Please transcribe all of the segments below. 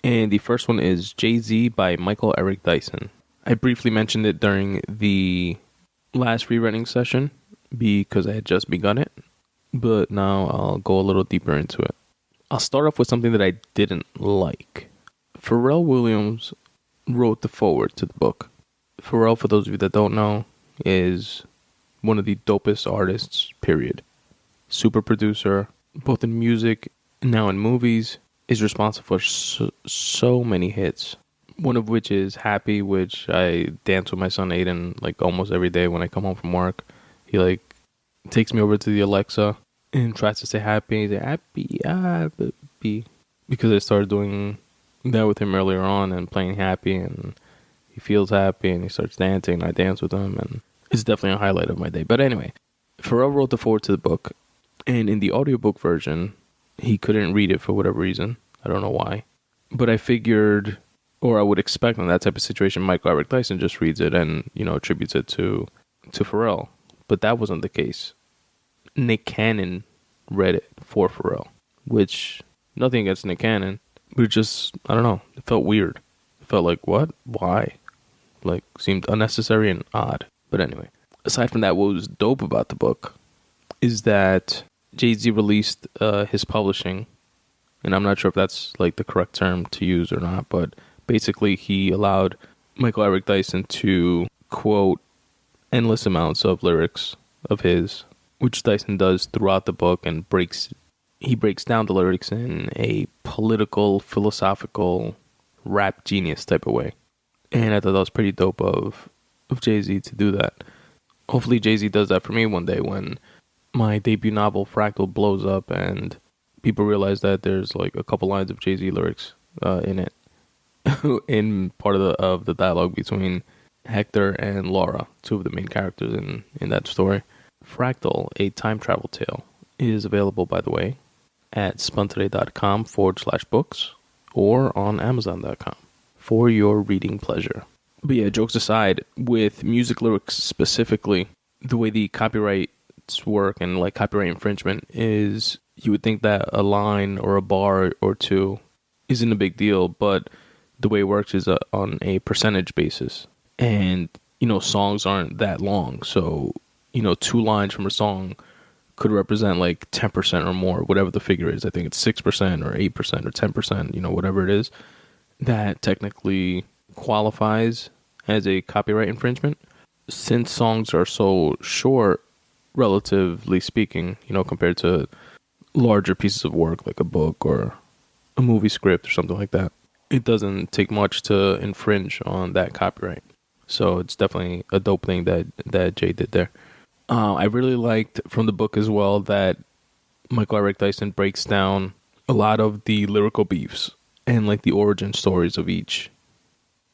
And the first one is JayZ by Michael Eric Dyson. I briefly mentioned it during the last rewriting session because I had just begun it, but now I'll go a little deeper into it. I'll start off with something that I didn't like. Pharrell Williams wrote the foreword to the book. Pharrell, for those of you that don't know, is one of the dopest artists, period. Super producer, both in music and now in movies, is responsible for so many hits. One of which is Happy, which I dance with my son Aiden like almost every day when I come home from work. He like takes me over to the Alexa and tries to say happy. He's like, happy, happy. Because I started doing that with him earlier on and playing Happy, and he feels happy and he starts dancing and I dance with him, and it's definitely a highlight of my day. But anyway, Pharrell wrote the foreword to the book, and in the audiobook version, he couldn't read it for whatever reason. I don't know why. But I figured, or I would expect in that type of situation, Michael Eric Dyson just reads it and, attributes it to Pharrell. But that wasn't the case. Nick Cannon read it for Pharrell, which, nothing against Nick Cannon, but it just, I don't know, it felt weird. It felt like, what? Why? Like, seemed unnecessary and odd. But anyway, aside from that, what was dope about the book is that JayZ released his publishing, and I'm not sure if that's like the correct term to use or not, but basically he allowed Michael Eric Dyson to quote endless amounts of lyrics of his, which Dyson does throughout the book, and he breaks down the lyrics in a political, philosophical, rap genius type of way. And I thought that was pretty dope of JayZ to do that. Hopefully JayZ does that for me one day when my debut novel Fractal blows up and people realize that there's like a couple lines of JayZ lyrics in it, in part of the dialogue between Hector and Laura, two of the main characters in that story. Fractal, a time travel tale, is available, by the way, at spuntoday.com/books or on amazon.com for your reading pleasure. But yeah, jokes aside, with music lyrics specifically, the way the copyrights work and like copyright infringement is, you would think that a line or a bar or two isn't a big deal, but the way it works is on a percentage basis. And, songs aren't that long. So, 2 lines from a song could represent like 10% or more, whatever the figure is. I think it's 6% or 8% or 10%, whatever it is, that technically qualifies as a copyright infringement. Since songs are so short, relatively speaking, compared to larger pieces of work like a book or a movie script or something like that, it doesn't take much to infringe on that copyright. So it's definitely a dope thing that Jay did there. I really liked from the book as well that Michael Eric Dyson breaks down a lot of the lyrical beefs and like the origin stories of each,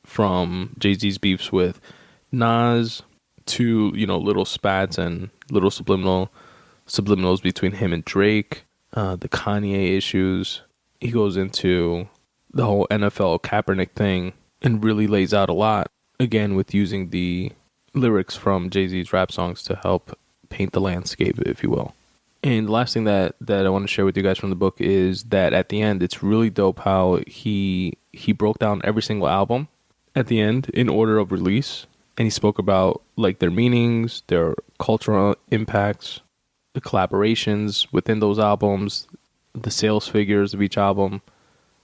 from JayZ's beefs with Nas to, little spats and little subliminals between him and Drake, the Kanye issues. He goes into the whole NFL Kaepernick thing and really lays out a lot, again, with using the lyrics from JayZ's rap songs to help paint the landscape, if you will. And the last thing that I want to share with you guys from the book is that at the end, it's really dope how he broke down every single album at the end in order of release. And he spoke about like their meanings, their cultural impacts, the collaborations within those albums, the sales figures of each album,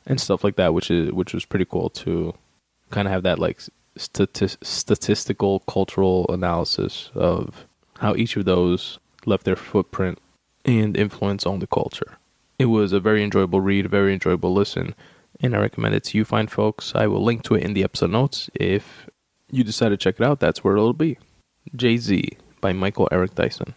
and stuff like that, which was pretty cool to kind of have that like statistical cultural analysis of how each of those left their footprint and influence on the culture. It was a very enjoyable read, a very enjoyable listen, and I recommend it to you fine folks. I will link to it in the episode notes. If you decide to check it out, that's where it'll be. JayZ by Michael Eric Dyson.